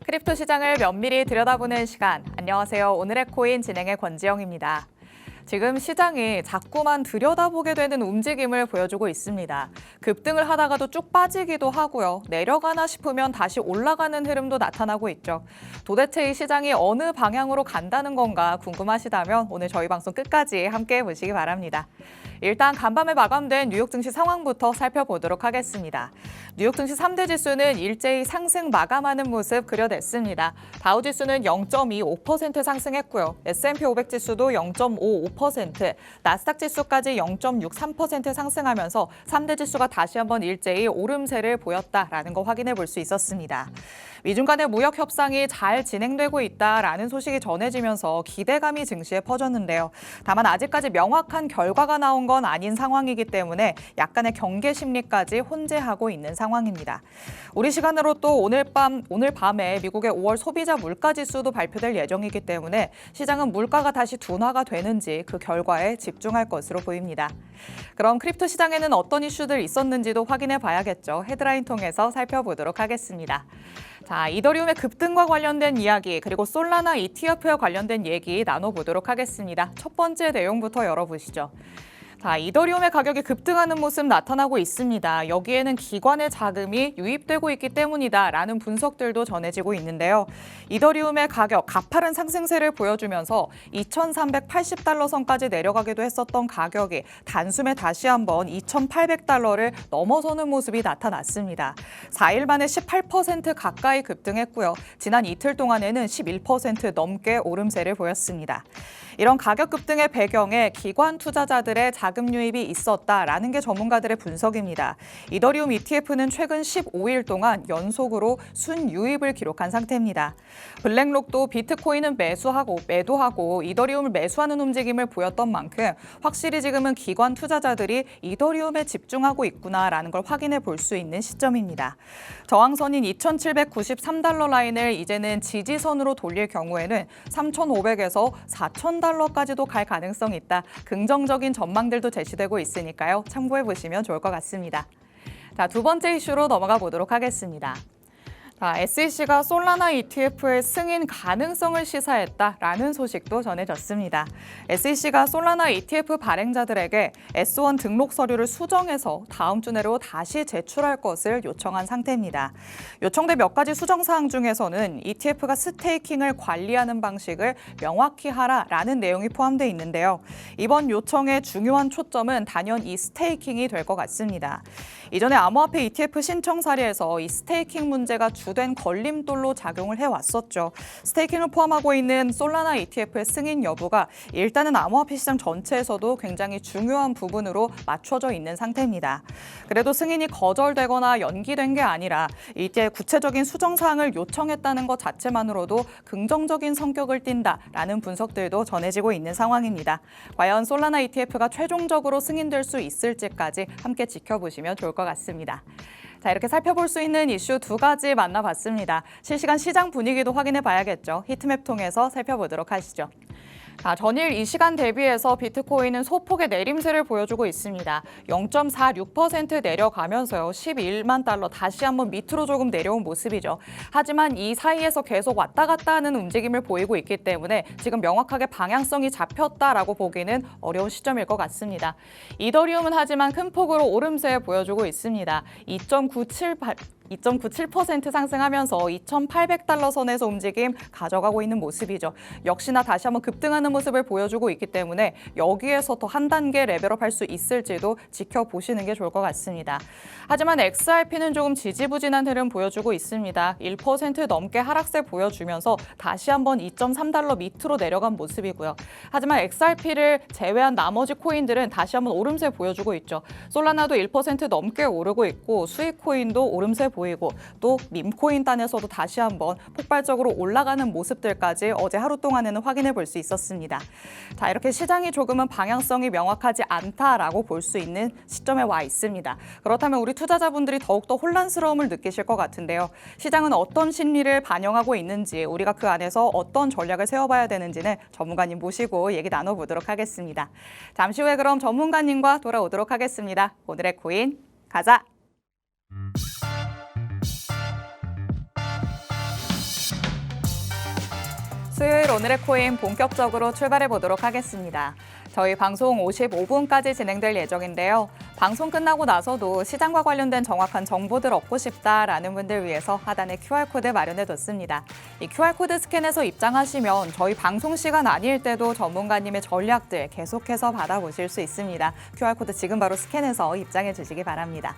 크립토 시장을 면밀히 들여다보는 시간. 안녕하세요. 오늘의 코인 진행의 권지영입니다. 지금 시장이 자꾸만 들여다보게 되는 움직임을 보여주고 있습니다. 급등을 하다가도 쭉 빠지기도 하고요. 내려가나 싶으면 다시 올라가는 흐름도 나타나고 있죠. 도대체 이 시장이 어느 방향으로 간다는 건가 궁금하시다면 오늘 저희 방송 끝까지 함께해 보시기 바랍니다. 일단 간밤에 마감된 뉴욕 증시 상황부터 살펴보도록 하겠습니다. 뉴욕 증시 3대 지수는 일제히 상승 마감하는 모습 그려냈습니다. 다우 지수는 0.25% 상승했고요. S&P 500 지수도 0.55%, 나스닥 지수까지 0.63% 상승하면서 3대 지수가 다시 한번 일제히 오름세를 보였다라는 거 확인해 볼 수 있었습니다. 미중 간의 무역 협상이 잘 진행되고 있다라는 소식이 전해지면서 기대감이 증시에 퍼졌는데요. 다만 아직까지 명확한 결과가 나온 건 아닌 상황이기 때문에 약간의 경계 심리까지 혼재하고 있는 상황입니다. 우리 시간으로 또 오늘 밤에 미국의 5월 소비자 물가 지수도 발표될 예정이기 때문에 시장은 물가가 다시 둔화가 되는지 그 결과에 집중할 것으로 보입니다. 그럼 크립토 시장에는 어떤 이슈들 있었는지도 확인해 봐야겠죠. 헤드라인 통해서 살펴보도록 하겠습니다. 자, 이더리움의 급등과 관련된 이야기 그리고 솔라나 ETF와 관련된 얘기 나눠보도록 하겠습니다. 첫 번째 내용부터 열어보시죠. 자, 이더리움의 가격이 급등하는 모습 나타나고 있습니다. 여기에는 기관의 자금이 유입되고 있기 때문이다라는 분석들도 전해지고 있는데요. 이더리움의 가격 가파른 상승세를 보여주면서 2,380달러 선까지 내려가기도 했었던 가격이 단숨에 다시 한번 2,800달러를 넘어서는 모습이 나타났습니다. 4일 만에 18% 가까이 급등했고요. 지난 이틀 동안에는 11% 넘게 오름세를 보였습니다. 이런 가격 급등의 배경에 기관 투자자들의 자금 유입이 있었다라는 게 전문가들의 분석입니다. 이더리움 ETF는 최근 15일 동안 연속으로 순유입을 기록한 상태입니다. 블랙록도 비트코인은 매도하고 이더리움을 매수하는 움직임을 보였던 만큼 확실히 지금은 기관 투자자들이 이더리움에 집중하고 있구나라는 걸 확인해 볼 수 있는 시점입니다. 저항선인 2,793달러 라인을 이제는 지지선으로 돌릴 경우에는 3,500에서 4,000달러까지도 갈 가능성이 있다. 긍정적인 전망들도 제시되고 있으니까요. 참고해 보시면 좋을 것 같습니다. 자, 두 번째 이슈로 넘어가 보도록 하겠습니다. 자, SEC가 솔라나 ETF의 승인 가능성을 시사했다라는 소식도 전해졌습니다. SEC가 솔라나 ETF 발행자들에게 S1 등록 서류를 수정해서 다음 주 내로 다시 제출할 것을 요청한 상태입니다. 요청된 몇 가지 수정 사항 중에서는 ETF가 스테이킹을 관리하는 방식을 명확히 하라라는 내용이 포함되어 있는데요. 이번 요청의 중요한 초점은 단연 이 스테이킹이 될 것 같습니다. 이전에 암호화폐 ETF 신청 사례에서 이 스테이킹 문제가 주된 걸림돌로 작용을 해왔었죠. 스테이킹을 포함하고 있는 솔라나 ETF의 승인 여부가 일단은 암호화폐 시장 전체에서도 굉장히 중요한 부분으로 맞춰져 있는 상태입니다. 그래도 승인이 거절되거나 연기된 게 아니라 이제 구체적인 수정 사항을 요청했다는 것 자체만으로도 긍정적인 성격을 띈다라는 분석들도 전해지고 있는 상황입니다. 과연 솔라나 ETF가 최종적으로 승인될 수 있을지까지 함께 지켜보시면 좋을 것 같습니다. 자, 이렇게 살펴볼 수 있는 이슈 두 가지 만나봤습니다. 실시간 시장 분위기도 확인해 봐야겠죠. 히트맵 통해서 살펴보도록 하시죠. 자, 전일 이 시간 대비해서 비트코인은 소폭의 내림세를 보여주고 있습니다. 0.46% 내려가면서요. 12만 달러 다시 한번 밑으로 조금 내려온 모습이죠. 하지만 이 사이에서 계속 왔다 갔다 하는 움직임을 보이고 있기 때문에 지금 명확하게 방향성이 잡혔다라고 보기는 어려운 시점일 것 같습니다. 이더리움은 하지만 큰 폭으로 오름세 보여주고 있습니다. 2.97% 상승하면서 2,800달러 선에서 움직임 가져가고 있는 모습이죠. 역시나 다시 한번 급등하는 모습을 보여주고 있기 때문에 여기에서 더 한 단계 레벨업할 수 있을지도 지켜보시는 게 좋을 것 같습니다. 하지만 XRP는 조금 지지부진한 흐름 보여주고 있습니다. 1% 넘게 하락세 보여주면서 다시 한번 2.3달러 밑으로 내려간 모습이고요. 하지만 XRP를 제외한 나머지 코인들은 다시 한번 오름세 보여주고 있죠. 솔라나도 1% 넘게 오르고 있고 수익코인도 오름세 보이고 또 밈코인 단에서도 다시 한번 폭발적으로 올라가는 모습들까지 어제 하루 동안에는 확인해 볼 수 있었습니다. 자, 이렇게 시장이 조금은 방향성이 명확하지 않다라고 볼 수 있는 시점에 와 있습니다. 그렇다면 우리 투자자분들이 더욱더 혼란스러움을 느끼실 것 같은데요. 시장은 어떤 심리를 반영하고 있는지 우리가 그 안에서 어떤 전략을 세워봐야 되는지는 전문가님 모시고 얘기 나눠보도록 하겠습니다. 잠시 후에 그럼 전문가님과 돌아오도록 하겠습니다. 오늘의 코인 가자! 수요일 오늘의 코인 본격적으로 출발해 보도록 하겠습니다. 저희 방송 55분까지 진행될 예정인데요. 방송 끝나고 나서도 시장과 관련된 정확한 정보들 얻고 싶다라는 분들 위해서 하단에 QR코드 마련해뒀습니다. 이 QR코드 스캔해서 입장하시면 저희 방송 시간 아닐 때도 전문가님의 전략들 계속해서 받아보실 수 있습니다. QR코드 지금 바로 스캔해서 입장해 주시기 바랍니다.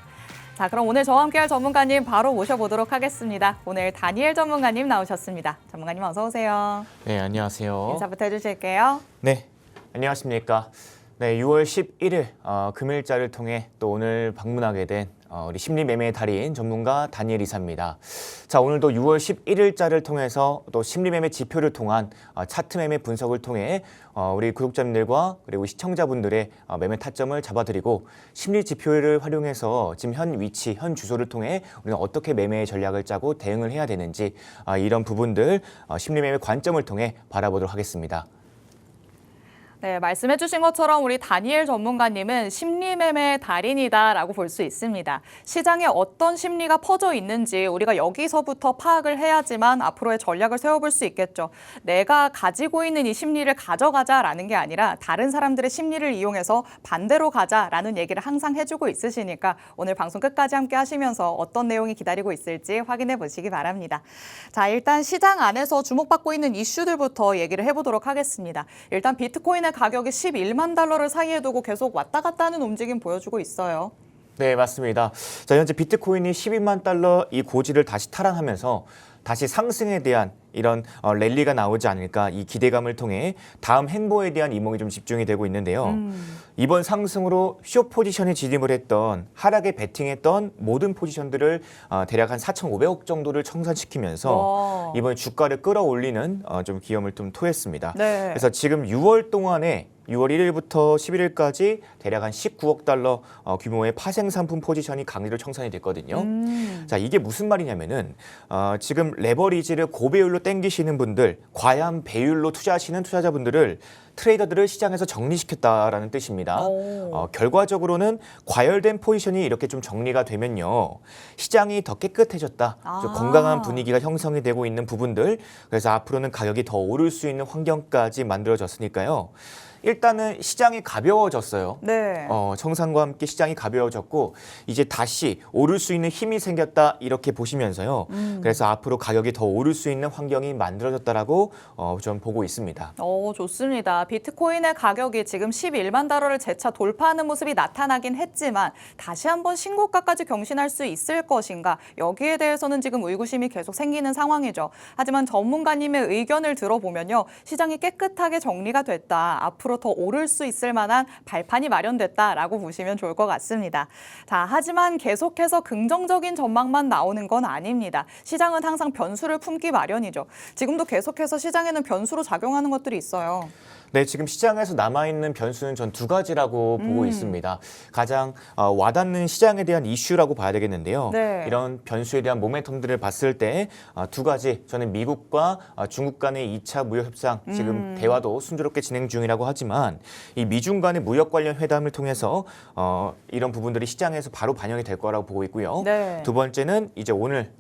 자, 그럼 오늘 저와 함께할 전문가님 바로 모셔보도록 하겠습니다. 오늘 다니엘 전문가님 나오셨습니다. 전문가님 어서 오세요. 네, 안녕하세요. 인사부터 해주실게요. 네, 안녕하십니까. 네, 6월 11일 금일자를 통해 또 오늘 방문하게 된 우리 심리매매 달인 전문가 다니엘 이사입니다. 자, 오늘도 6월 11일자를 통해서 또 심리매매 지표를 통한 차트 매매 분석을 통해 우리 구독자님들과 그리고 시청자분들의 매매 타점을 잡아드리고 심리 지표를 활용해서 지금 현 위치, 현 주소를 통해 우리는 어떻게 매매 전략을 짜고 대응을 해야 되는지 이런 부분들 심리매매 관점을 통해 바라보도록 하겠습니다. 네, 말씀해 주신 것처럼 우리 다니엘 전문가님은 심리매매 달인이다라고 볼 수 있습니다. 시장에 어떤 심리가 퍼져 있는지 우리가 여기서부터 파악을 해야지만 앞으로의 전략을 세워볼 수 있겠죠. 내가 가지고 있는 이 심리를 가져가자라는 게 아니라 다른 사람들의 심리를 이용해서 반대로 가자라는 얘기를 항상 해주고 있으시니까 오늘 방송 끝까지 함께 하시면서 어떤 내용이 기다리고 있을지 확인해 보시기 바랍니다. 자, 일단 시장 안에서 주목받고 있는 이슈들부터 얘기를 해보도록 하겠습니다. 일단 비트코인의 가격이 11만 달러를 사이에 두고 계속 왔다 갔다 하는 움직임 보여주고 있어요. 네, 맞습니다. 자, 현재 비트코인이 12만 달러 이 고지를 다시 탈환하면서 다시 상승에 대한 이런 랠리가 나오지 않을까 이 기대감을 통해 다음 행보에 대한 이목이 좀 집중이 되고 있는데요. 이번 상승으로 숏 포지션에 진입을 했던 하락에 베팅했던 모든 포지션들을 대략 한 4,500억 정도를 청산시키면서 이번에 주가를 끌어올리는 좀 기염을 좀 토했습니다. 네. 그래서 지금 6월 동안에 6월 1일부터 11일까지 대략 한 19억 달러 규모의 파생 상품 포지션이 강제로 청산이 됐거든요. 자, 이게 무슨 말이냐면은 지금 레버리지를 고배율로 땡기시는 분들, 과한 배율로 투자하시는 투자자분들을 트레이더들을 시장에서 정리시켰다라는 뜻입니다. 결과적으로는 과열된 포지션이 이렇게 좀 정리가 되면요. 시장이 더 깨끗해졌다. 좀 건강한 분위기가 형성이 되고 있는 부분들. 그래서 앞으로는 가격이 더 오를 수 있는 환경까지 만들어졌으니까요. 일단은 시장이 가벼워졌어요. 네. 청산과 함께 시장이 가벼워졌고 이제 다시 오를 수 있는 힘이 생겼다 이렇게 보시면서요. 그래서 앞으로 가격이 더 오를 수 있는 환경이 만들어졌다라고 좀 보고 있습니다. 좋습니다. 비트코인의 가격이 지금 11만 달러를 재차 돌파하는 모습이 나타나긴 했지만 다시 한번 신고가까지 경신할 수 있을 것인가 여기에 대해서는 지금 의구심이 계속 생기는 상황이죠. 하지만 전문가님의 의견을 들어보면요. 시장이 깨끗하게 정리가 됐다. 앞으로 더 오를 수 있을 만한 발판이 마련됐다라고 보시면 좋을 것 같습니다. 자, 하지만 계속해서 긍정적인 전망만 나오는 건 아닙니다. 시장은 항상 변수를 품기 마련이죠. 지금도 계속해서 시장에는 변수로 작용하는 것들이 있어요. 네, 지금 시장에서 남아있는 변수는 전 두 가지라고 보고 있습니다. 가장 와닿는 시장에 대한 이슈라고 봐야 되겠는데요. 네. 이런 변수에 대한 모멘텀들을 봤을 때 두 가지, 저는 미국과 중국 간의 2차 무역 협상, 지금 대화도 순조롭게 진행 중이라고 하지만 이 미중 간의 무역 관련 회담을 통해서 이런 부분들이 시장에서 바로 반영이 될 거라고 보고 있고요. 네. 두 번째는 이제 오늘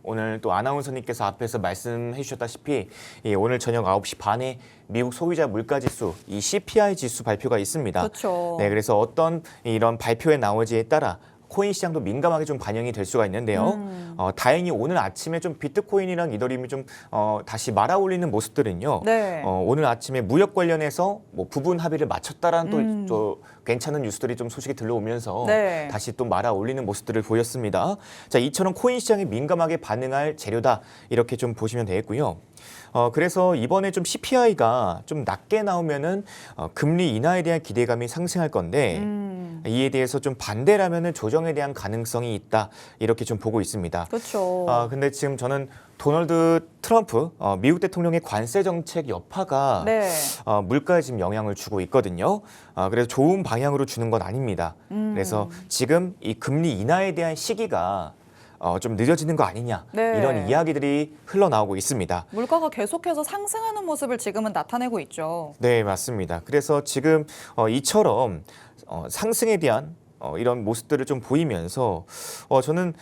또 아나운서님께서 앞에서 말씀해 주셨다시피 오늘 저녁 9시 반에 미국 소비자 물가지수, 이 CPI 지수 발표가 있습니다. 그렇죠. 네, 그래서 어떤 이런 발표에 나오지에 따라 코인 시장도 민감하게 좀 반영이 될 수가 있는데요. 다행히 오늘 아침에 좀 비트코인이랑 이더리움이 좀 다시 말아올리는 모습들은요. 네. 오늘 아침에 무역 관련해서 뭐 부분 합의를 마쳤다라는 또 괜찮은 뉴스들이 좀 소식이 들려오면서 네. 다시 또 말아올리는 모습들을 보였습니다. 자, 이처럼 코인 시장이 민감하게 반응할 재료다 이렇게 좀 보시면 되겠고요. 그래서 이번에 좀 CPI가 좀 낮게 나오면은 금리 인하에 대한 기대감이 상승할 건데 이에 대해서 좀 반대라면은 조정에 대한 가능성이 있다 이렇게 좀 보고 있습니다. 그렇죠. 근데 지금 저는 도널드 트럼프 미국 대통령의 관세 정책 여파가 네. 물가에 지금 영향을 주고 있거든요. 그래서 좋은 방향으로 주는 건 아닙니다. 그래서 지금 이 금리 인하에 대한 시기가 좀 늦어지는 거 아니냐 네. 이런 이야기들이 흘러나오고 있습니다. 물가가 계속해서 상승하는 모습을 지금은 나타내고 있죠. 네, 맞습니다. 그래서 지금 이처럼 상승에 대한 이런 모습들을 좀 보이면서 저는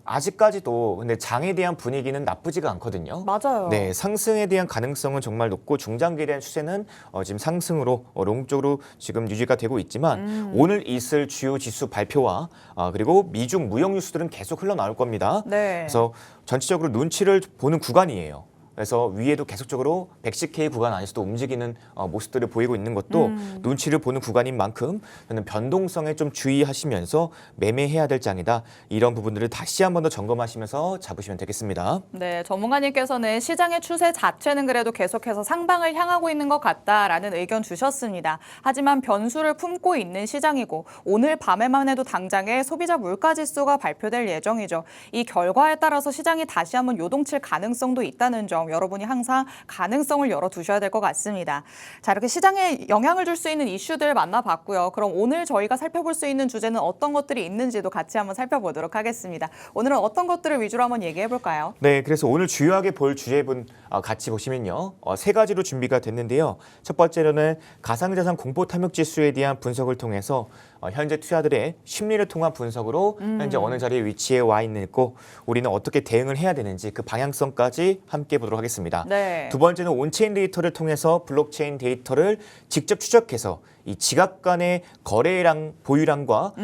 아직까지도 근데 장에 대한 분위기는 나쁘지가 않거든요. 맞아요. 네, 상승에 대한 가능성은 정말 높고 중장기에 대한 추세는 지금 상승으로 롱 쪽으로 지금 유지가 되고 있지만 오늘 있을 주요 지수 발표와 그리고 미중 무역 뉴스들은 계속 흘러나올 겁니다. 네. 그래서 전체적으로 눈치를 보는 구간이에요. 그래서 위에도 계속적으로 110K 구간 안에서도 움직이는 모습들을 보이고 있는 것도 눈치를 보는 구간인 만큼 저는 변동성에 좀 주의하시면서 매매해야 될 장이다. 이런 부분들을 다시 한 번 더 점검하시면서 잡으시면 되겠습니다. 네, 전문가님께서는 시장의 추세 자체는 그래도 계속해서 상방을 향하고 있는 것 같다라는 의견 주셨습니다. 하지만 변수를 품고 있는 시장이고 오늘 밤에만 해도 당장에 소비자 물가지수가 발표될 예정이죠. 이 결과에 따라서 시장이 다시 한번 요동칠 가능성도 있다는 점 여러분이 항상 가능성을 열어두셔야 될 것 같습니다. 자, 이렇게 시장에 영향을 줄 수 있는 이슈들 만나봤고요. 그럼 오늘 저희가 살펴볼 수 있는 주제는 어떤 것들이 있는지도 같이 한번 살펴보도록 하겠습니다. 오늘은 어떤 것들을 위주로 한번 얘기해 볼까요? 네, 그래서 오늘 주요하게 볼 주제분 같이 보시면요. 세 가지로 준비가 됐는데요. 첫 번째로는 가상자산 공포 탐욕 지수에 대한 분석을 통해서 현재 투자들의 심리를 통한 분석으로 현재 어느 자리에 위치해 와 있고 우리는 어떻게 대응을 해야 되는지 그 방향성까지 함께 보도록 하겠습니다. 네. 두 번째는 온체인 데이터를 통해서 블록체인 데이터를 직접 추적해서 이 지각 간의 거래량 보유량과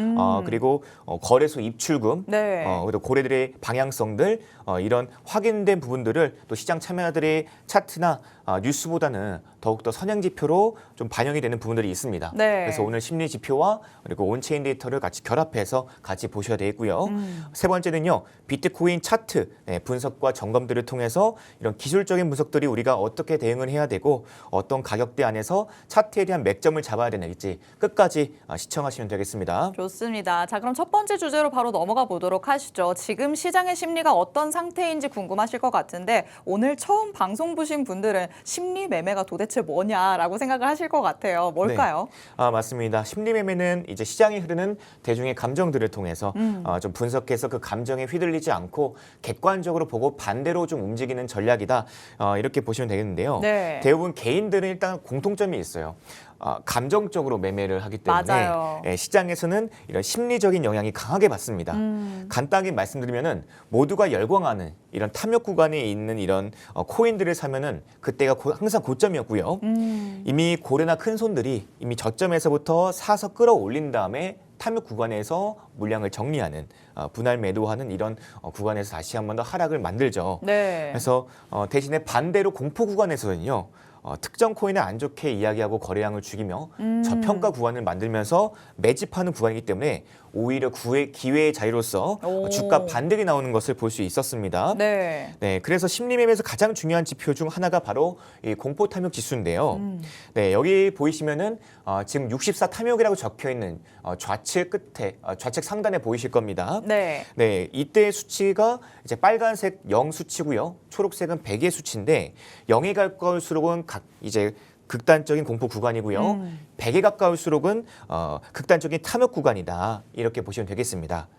그리고 거래소 입출금 네. 그리고 고래들의 방향성들 이런 확인된 부분들을 또 시장 참여자들의 차트나 뉴스보다는 더욱더 선행 지표로 좀 반영이 되는 부분들이 있습니다. 네. 그래서 오늘 심리 지표와 그리고 온체인 데이터를 같이 결합해서 같이 보셔야 되고요. 세 번째는요. 비트코인 차트 분석과 점검들을 통해서 이런 기술적인 분석들이 우리가 어떻게 대응을 해야 되고 어떤 가격대 안에서 차트에 대한 맥점을 잡아야 되는지 끝까지 시청하시면 되겠습니다. 좋습니다. 자, 그럼 첫 번째 주제로 바로 넘어가 보도록 하시죠. 지금 시장의 심리가 어떤 상태인지 궁금하실 것 같은데 오늘 처음 방송 보신 분들은 심리 매매가 도대체 뭐냐라고 생각을 하실 것 같아요. 뭘까요? 네. 맞습니다. 심리 매매는 이제 시장에 흐르는 대중의 감정들을 통해서 좀 분석해서 그 감정에 휘둘리지 않고 객관적으로 보고 반대로 좀 움직이는 전략이다. 이렇게 보시면 되겠는데요. 네. 대부분 개인들은 일단 공통점이 있어요. 감정적으로 매매를 하기 때문에 맞아요. 시장에서는 이런 심리적인 영향이 강하게 받습니다. 간단하게 말씀드리면은 모두가 열광하는 이런 탐욕 구간에 있는 이런 코인들을 사면은 그때가 항상 고점이었고요. 이미 고래나 큰 손들이 이미 저점에서부터 사서 끌어올린 다음에 탐욕 구간에서 물량을 정리하는 분할 매도하는 이런 구간에서 다시 한 번 더 하락을 만들죠. 네. 그래서 대신에 반대로 공포 구간에서는요. 특정 코인을 안 좋게 이야기하고 거래량을 죽이며 저평가 구간을 만들면서 매집하는 구간이기 때문에 오히려 기회의 자리로서 오. 주가 반등이 나오는 것을 볼 수 있었습니다. 네. 네, 그래서 심리 매매에서 가장 중요한 지표 중 하나가 바로 이 공포 탐욕 지수인데요. 네, 여기 보이시면은 지금 64 탐욕이라고 적혀 있는 좌측 끝에 좌측 상단에 보이실 겁니다. 네. 네, 이때의 수치가 이제 빨간색 0 수치고요. 초록색은 100의 수치인데 0에 가까울수록은 이제 극단적인 공포 구간이고요. 100에 가까울수록은 극단적인 탐욕 구간이다. 이렇게 보시면 되겠습니다.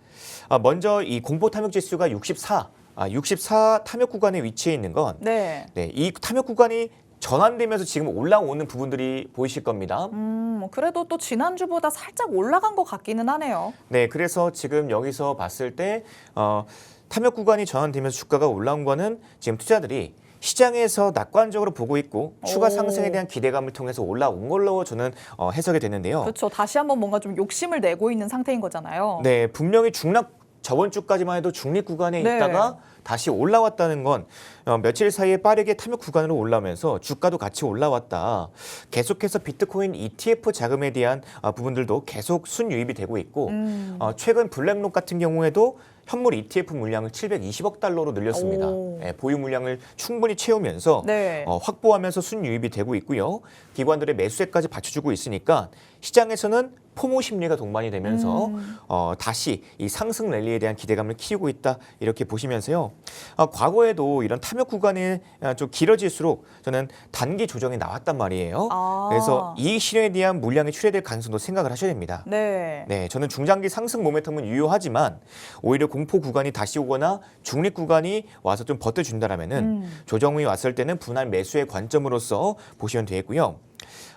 먼저 이 공포 탐욕 지수가 64 탐욕 구간에 위치해 있는 건 네. 이 탐욕 구간이 전환되면서 지금 올라오는 부분들이 보이실 겁니다. 그래도 또 지난주보다 살짝 올라간 것 같기는 하네요. 네, 그래서 지금 여기서 봤을 때 탐욕 구간이 전환되면서 주가가 올라온 거는 지금 투자들이 시장에서 낙관적으로 보고 있고 추가 상승에 대한 기대감을 통해서 올라온 걸로 저는 해석이 되는데요. 그렇죠. 다시 한번 뭔가 좀 욕심을 내고 있는 상태인 거잖아요. 네, 분명히 저번 주까지만 해도 중립 구간에 네. 있다가 다시 올라왔다는 건 며칠 사이에 빠르게 탐욕 구간으로 올라오면서 주가도 같이 올라왔다. 계속해서 비트코인 ETF 자금에 대한 부분들도 계속 순유입이 되고 있고 최근 블랙록 같은 경우에도 현물 ETF 물량을 720억 달러로 늘렸습니다. 네, 보유 물량을 충분히 채우면서 네. 확보하면서 순유입이 되고 있고요. 기관들의 매수세까지 받쳐주고 있으니까 시장에서는 포모 심리가 동반이 되면서 다시 이 상승 랠리에 대한 기대감을 키우고 있다 이렇게 보시면서요. 과거에도 이런 탐욕 구간이 좀 길어질수록 저는 단기 조정이 나왔단 말이에요. 그래서 이 실현에 대한 물량이 출회될 가능성도 생각을 하셔야 됩니다. 네. 네, 저는 중장기 상승 모멘텀은 유효하지만 오히려 공포 구간이 다시 오거나 중립 구간이 와서 좀 버텨준다라면은 조정이 왔을 때는 분할 매수의 관점으로서 보시면 되겠고요.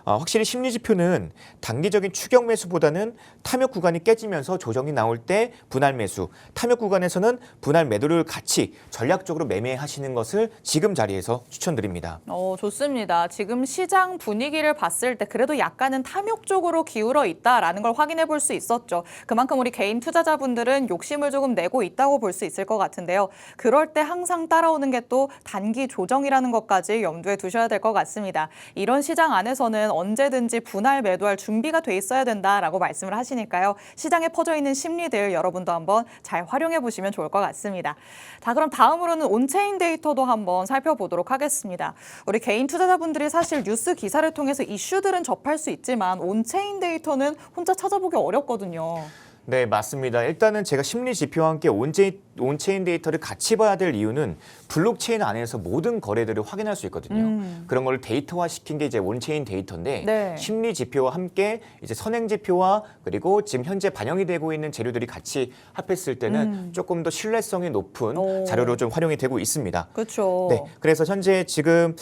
확실히 심리 지표는 단기적인 추격 매수보다는 탐욕 구간이 깨지면서 조정이 나올 때 분할 매수, 탐욕 구간에서는 분할 매도를 같이 전략적으로 매매하시는 것을 지금 자리에서 추천드립니다. 좋습니다. 지금 시장 분위기를 봤을 때 그래도 약간은 탐욕 쪽으로 기울어 있다라는 걸 확인해 볼 수 있었죠. 그만큼 우리 개인 투자자분들은 욕심을 조금 내고 있다고 볼 수 있을 것 같은데요. 그럴 때 항상 따라오는 게 또 단기 조정이라는 것까지 염두에 두셔야 될 것 같습니다. 이런 시장 안에서는 언제든지 분할 매도할 준비가 돼 있어야 된다라고 말씀을 하시니까요. 시장에 퍼져 있는 심리들 여러분도 한번 잘 활용해 보시면 좋을 것 같습니다. 자, 그럼 다음으로는 온체인 데이터도 한번 살펴보도록 하겠습니다. 우리 개인 투자자분들이 사실 뉴스 기사를 통해서 이슈들은 접할 수 있지만 온체인 데이터는 혼자 찾아보기 어렵거든요. 네, 맞습니다. 일단은 제가 심리 지표와 함께 온체인 데이터를 같이 봐야 될 이유는 블록체인 안에서 모든 거래들을 확인할 수 있거든요. 그런 걸 데이터화 시킨 게 이제 온체인 데이터인데 네. 심리 지표와 함께 이제 선행 지표와 그리고 지금 현재 반영이 되고 있는 재료들이 같이 합했을 때는 조금 더 신뢰성이 높은 자료로 좀 활용이 되고 있습니다. 그렇죠. 네, 그래서 현재 지금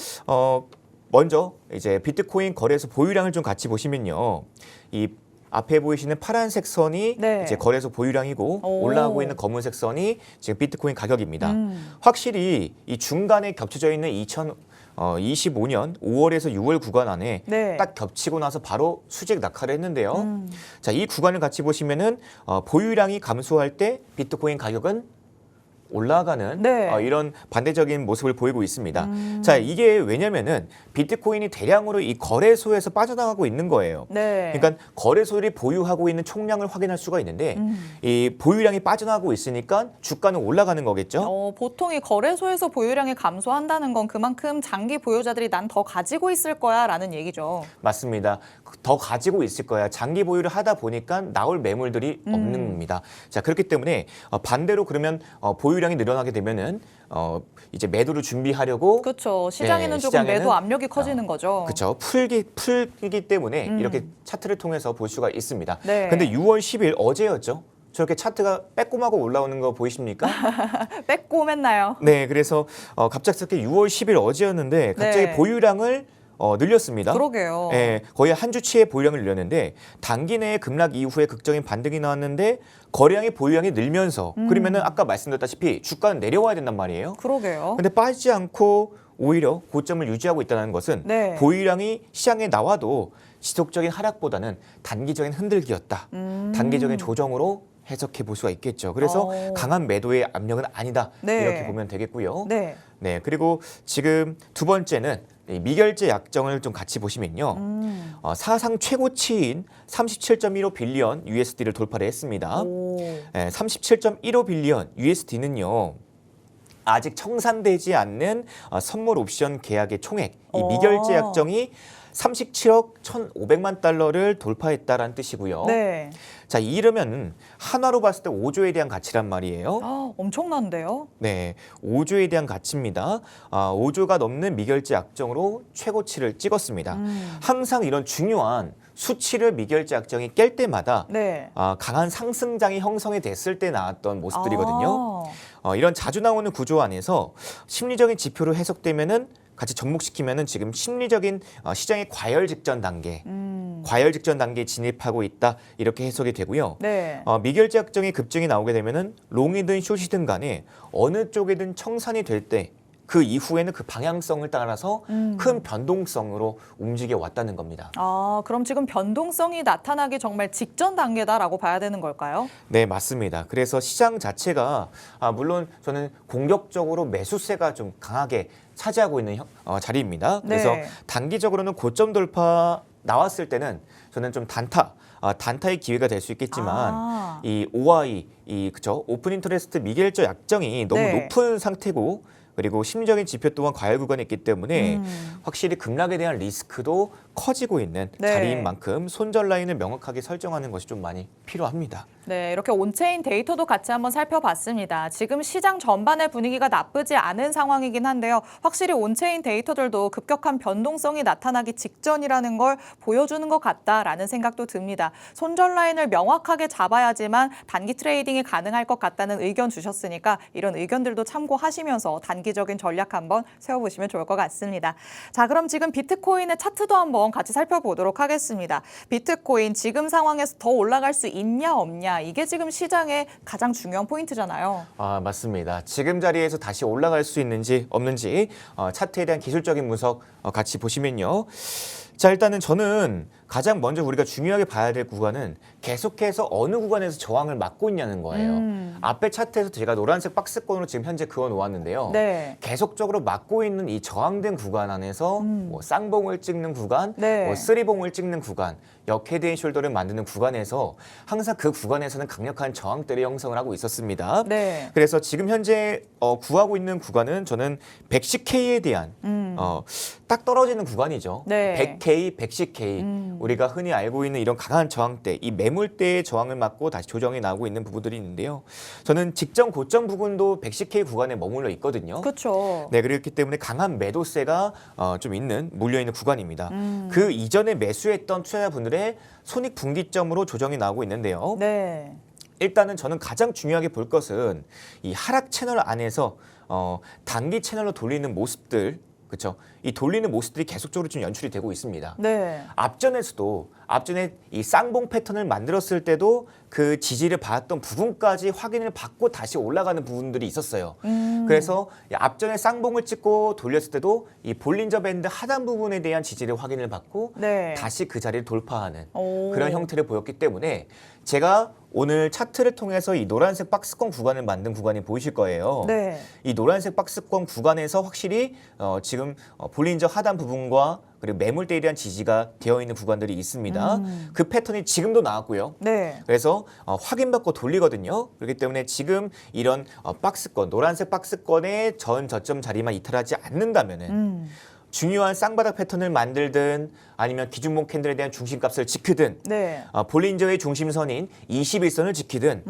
먼저 이제 비트코인 거래소 보유량을 좀 같이 보시면요. 이 앞에 보이시는 파란색 선이 네. 이제 거래소 보유량이고 올라가고 있는 검은색 선이 지금 비트코인 가격입니다. 확실히 이 중간에 겹쳐져 있는 2025년 5월에서 6월 구간 안에 네. 딱 겹치고 나서 바로 수직 낙하를 했는데요. 자, 이 구간을 같이 보시면은 보유량이 감소할 때 비트코인 가격은 올라가는 네. 이런 반대적인 모습을 보이고 있습니다. 자, 이게 왜냐면은 비트코인이 대량으로 이 거래소에서 빠져나가고 있는 거예요. 네. 그러니까 거래소들이 보유하고 있는 총량을 확인할 수가 있는데 이 보유량이 빠져나가고 있으니까 주가는 올라가는 거겠죠. 보통 이 거래소에서 보유량이 감소한다는 건 그만큼 장기 보유자들이 난 더 가지고 있을 거야라는 얘기죠. 맞습니다. 더 가지고 있을 거야. 장기 보유를 하다 보니까 나올 매물들이 없는 겁니다. 자, 그렇기 때문에 반대로 그러면 보유량이 늘어나게 되면은 이제 매도를 준비하려고 그렇죠. 시장에는 네, 조금 시장에는, 매도 압력이 커지는 거죠. 그렇죠. 풀기 때문에 이렇게 차트를 통해서 볼 수가 있습니다. 네. 근데 6월 10일 어제였죠. 저렇게 차트가 빼꼼하고 올라오는 거 보이십니까? 빼꼼했나요? 네, 그래서 갑작스럽게 6월 10일 어제였는데 갑자기 네. 보유량을 늘렸습니다. 그러게요. 예, 거의 한 주치의 보유량을 늘렸는데 단기 내에 급락 이후에 극적인 반등이 나왔는데 거래량이 보유량이 늘면서 그러면은 아까 말씀드렸다시피 주가는 내려와야 된단 말이에요. 그러게요. 근데 빠지지 않고 오히려 고점을 유지하고 있다는 것은 네. 보유량이 시장에 나와도 지속적인 하락보다는 단기적인 흔들기였다. 단기적인 조정으로 해석해 볼 수가 있겠죠. 그래서 강한 매도의 압력은 아니다. 네. 이렇게 보면 되겠고요. 네. 네, 그리고 지금 두 번째는 이 미결제 약정을 좀 같이 보시면요. 사상 최고치인 37.15 빌리언 USD를 돌파를 했습니다. 오. 네, 37.15 빌리언 USD는요. 아직 청산되지 않는 선물 옵션 계약의 총액, 이 미결제 약정이 37억 1,500만 달러를 돌파했다라는 뜻이고요. 네. 자, 이러면 한화로 봤을 때 5조에 대한 가치란 말이에요. 엄청난데요? 네, 5조에 대한 가치입니다. 5조가 넘는 미결제 약정으로 최고치를 찍었습니다. 항상 이런 중요한 수치를 미결제 약정이 깰 때마다 네. 강한 상승장이 형성이 됐을 때 나왔던 모습들이거든요. 이런 자주 나오는 구조 안에서 심리적인 지표로 해석되면은 같이 접목시키면은 지금 심리적인 시장의 과열 직전 단계에 진입하고 있다 이렇게 해석이 되고요. 네. 미결제 약정의 급증이 나오게 되면은 롱이든 숏이든 간에 어느 쪽이든 청산이 될 때 그 이후에는 그 방향성을 따라서 큰 변동성으로 움직여 왔다는 겁니다. 그럼 지금 변동성이 나타나기 정말 직전 단계다라고 봐야 되는 걸까요? 네, 맞습니다. 그래서 시장 자체가 물론 저는 공격적으로 매수세가 좀 강하게 차지하고 있는 자리입니다. 그래서 네. 단기적으로는 고점 돌파 나왔을 때는 저는 좀 단타의 기회가 될 수 있겠지만 이 OI, 그쵸? 오픈 인터레스트 미결제 약정이 너무 네. 높은 상태고 그리고 심리적인 지표 또한 과열 구간에 있기 때문에 확실히 급락에 대한 리스크도 커지고 있는 네. 자리인 만큼 손절 라인을 명확하게 설정하는 것이 좀 많이 필요합니다. 네, 이렇게 온체인 데이터도 같이 한번 살펴봤습니다. 지금 시장 전반의 분위기가 나쁘지 않은 상황이긴 한데요. 확실히 온체인 데이터들도 급격한 변동성이 나타나기 직전이라는 걸 보여주는 것 같다라는 생각도 듭니다. 손절 라인을 명확하게 잡아야지만 단기 트레이딩이 가능할 것 같다는 의견 주셨으니까 이런 의견들도 참고하시면서 단기 단기적인 전략 한번 세워보시면 좋을 것 같습니다. 자, 그럼 지금 비트코인의 차트도 한번 같이 살펴보도록 하겠습니다. 비트코인 지금 상황에서 더 올라갈 수 있냐 없냐 이게 지금 시장의 가장 중요한 포인트잖아요. 아, 맞습니다. 지금 자리에서 다시 올라갈 수 있는지 없는지 차트에 대한 기술적인 분석 같이 보시면요. 자, 일단은 저는 가장 먼저 우리가 중요하게 봐야 될 구간은 계속해서 어느 구간에서 저항을 막고 있냐는 거예요. 앞에 차트에서 제가 노란색 박스권으로 지금 현재 그어 놓았는데요. 네. 계속적으로 막고 있는 이 저항된 구간 안에서 뭐 쌍봉을 찍는 구간, 네. 뭐 쓰리봉을 찍는 구간, 역 헤드 앤 숄더를 만드는 구간에서 항상 그 구간에서는 강력한 저항대를 형성을 하고 있었습니다. 네. 그래서 지금 현재 구하고 있는 구간은 저는 110K에 대한 딱 떨어지는 구간이죠. 네. 100K, 110K 우리가 흔히 알고 있는 이런 강한 저항대, 이 매물대의 저항을 맞고 다시 조정이 나오고 있는 부분들이 있는데요. 저는 직전 고점 부분도 110K 구간에 머물러 있거든요. 그렇죠. 네, 그렇기 때문에 강한 매도세가 좀 몰려 있는 구간입니다. 그 이전에 매수했던 투자자분들의 손익 분기점으로 조정이 나오고 있는데요. 네. 일단은 저는 가장 중요하게 볼 것은 이 하락 채널 안에서 단기 채널로 돌리는 모습들, 그렇죠? 이 돌리는 모습들이 계속적으로 좀 연출이 되고 있습니다. 네. 앞전에 이 쌍봉 패턴을 만들었을 때도 그 지지를 받았던 부분까지 확인을 받고 다시 올라가는 부분들이 있었어요. 그래서 앞전에 쌍봉을 찍고 돌렸을 때도 이 볼린저 밴드 하단 부분에 대한 지지를 확인을 받고 네. 다시 그 자리를 돌파하는 오. 그런 형태를 보였기 때문에 제가 오늘 차트를 통해서 이 노란색 박스권 구간을 만든 구간이 보이실 거예요. 네. 이 노란색 박스권 구간에서 확실히 지금 볼린저 하단 부분과 그리고 매물대에 대한 지지가 되어 있는 구간들이 있습니다. 그 패턴이 지금도 나왔고요. 네. 그래서 확인받고 돌리거든요. 그렇기 때문에 지금 이런 박스권, 노란색 박스권의 전 저점 자리만 이탈하지 않는다면은 중요한 쌍바닥 패턴을 만들든 아니면 기준목 캔들에 대한 중심값을 지키든 네. 볼린저의 중심선인 21선을 지키든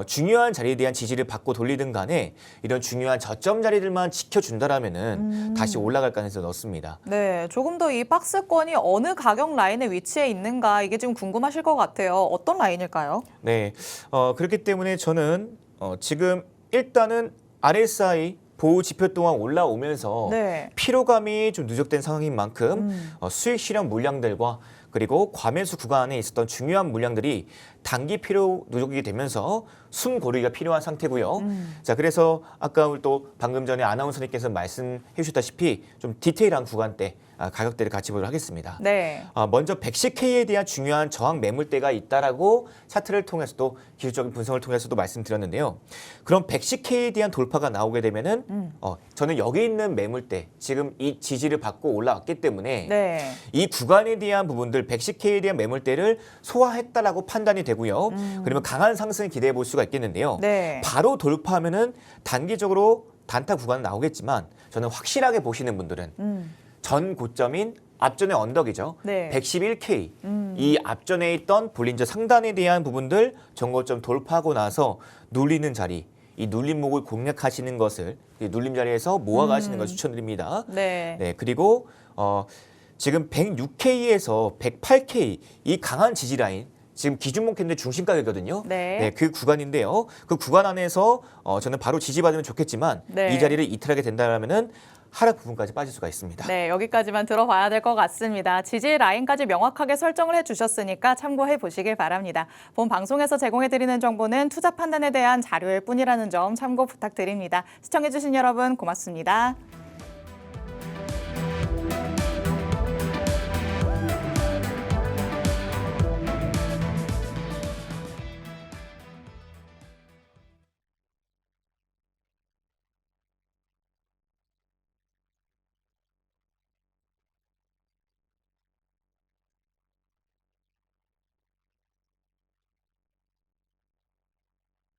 중요한 자리에 대한 지지를 받고 돌리든 간에 이런 중요한 저점 자리들만 지켜준다라면은 다시 올라갈 가능성이 높습니다. 네, 조금 더 이 박스권이 어느 가격 라인에 위치해 있는가 이게 지금 궁금하실 것 같아요. 어떤 라인일까요? 네, 그렇기 때문에 저는 지금 일단은 RSI 보호 지표 동안 올라오면서 네. 피로감이 좀 누적된 상황인 만큼 수익 실현 물량들과 그리고 과매수 구간에 있었던 중요한 물량들이 단기 피로 누적이 되면서 숨 고르기가 필요한 상태고요. 자, 그래서 아까 또 방금 전에 아나운서님께서 말씀해 주셨다시피 좀 디테일한 구간대 가격대를 같이 보도록 하겠습니다. 네. 먼저 110K에 대한 중요한 저항 매물대가 있다라고 차트를 통해서도 기술적인 분석을 통해서도 말씀드렸는데요. 그럼 110K에 대한 돌파가 나오게 되면은 저는 여기 있는 매물대 지금 이 지지를 받고 올라왔기 때문에 네. 이 구간에 대한 부분들 110K에 대한 매물대를 소화했다라고 판단이 되고요. 그러면 강한 상승을 기대해 볼 수가 있겠는데요. 네. 바로 돌파하면은 단기적으로 단타 구간은 나오겠지만 저는 확실하게 보시는 분들은 전 고점인 앞전의 언덕이죠. 네. 111K. 이 앞전에 있던 볼린저 상단에 대한 부분들 전고점 돌파하고 나서 눌리는 자리, 이 눌림목을 공략하시는 것을 이 눌림 자리에서 모아가시는 것을 추천드립니다. 네. 네, 그리고 지금 106K에서 108K 이 강한 지지 라인 지금 기준목 캔들 중심 가격이거든요. 네. 그 구간인데요. 그 구간 안에서 저는 바로 지지받으면 좋겠지만 네. 이 자리를 이탈하게 된다면은 하락 부분까지 빠질 수가 있습니다. 네, 여기까지만 들어봐야 될 것 같습니다. 지지 라인까지 명확하게 설정을 해주셨으니까 참고해 보시길 바랍니다. 본 방송에서 제공해드리는 정보는 투자 판단에 대한 자료일 뿐이라는 점 참고 부탁드립니다. 시청해주신 여러분 고맙습니다.